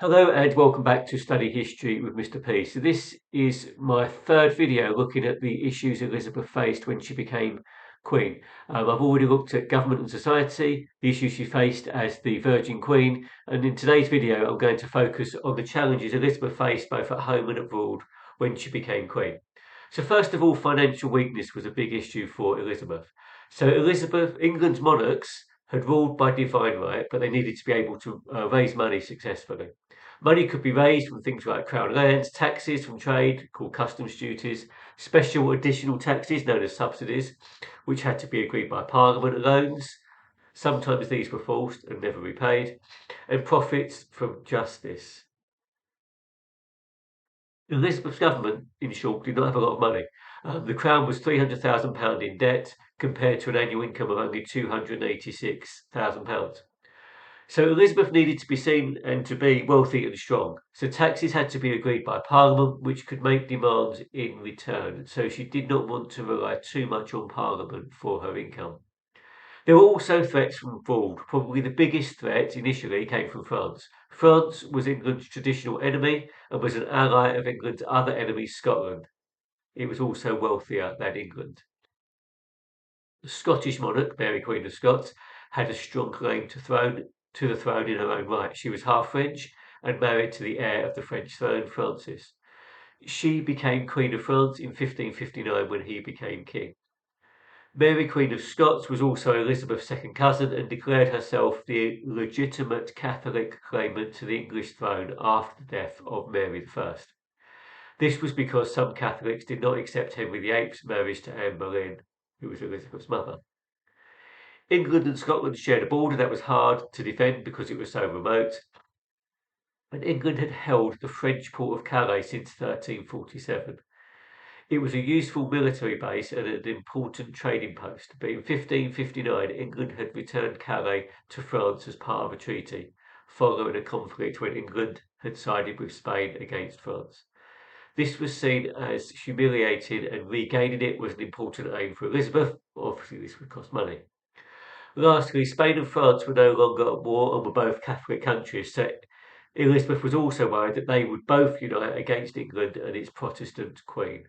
Hello and welcome back to Study History with Mr. P. So this is my third video looking at the issues Elizabeth faced when she became Queen. I've already looked at government and society, the issues she faced as the Virgin Queen, and in today's video I'm going to focus on the challenges Elizabeth faced both at home and abroad when she became Queen. So first of all, financial weakness was a big issue for Elizabeth. So England's monarchs had ruled by divine right, but they needed to be able to raise money successfully. Money could be raised from things like crown lands, taxes from trade, called customs duties, special additional taxes known as subsidies, which had to be agreed by Parliament, and loans. Sometimes these were forced and never repaid, and profits from justice. Elizabeth's government, in short, did not have a lot of money. The Crown was £300,000 in debt compared to an annual income of only £286,000. So Elizabeth needed to be seen and to be wealthy and strong. So taxes had to be agreed by Parliament, which could make demands in return. So she did not want to rely too much on Parliament for her income. There were also threats from abroad. Probably the biggest threat initially came from France. France was England's traditional enemy and was an ally of England's other enemy, Scotland. It was also wealthier than England. The Scottish monarch, Mary Queen of Scots, had a strong claim to the throne in her own right. She was half French and married to the heir of the French throne, Francis. She became Queen of France in 1559 when he became king. Mary Queen of Scots was also Elizabeth's second cousin and declared herself the legitimate Catholic claimant to the English throne after the death of Mary I. This was because some Catholics did not accept Henry VIII's marriage to Anne Boleyn, who was Elizabeth's mother. England and Scotland shared a border that was hard to defend because it was so remote, and England had held the French port of Calais since 1347. It was a useful military base and an important trading post, but in 1559 England had returned Calais to France as part of a treaty, following a conflict when England had sided with Spain against France. This was seen as humiliating, and regaining it was an important aim for Elizabeth. Obviously, this would cost money. Lastly, Spain and France were no longer at war and were both Catholic countries, so Elizabeth was also worried that they would both unite against England and its Protestant queen.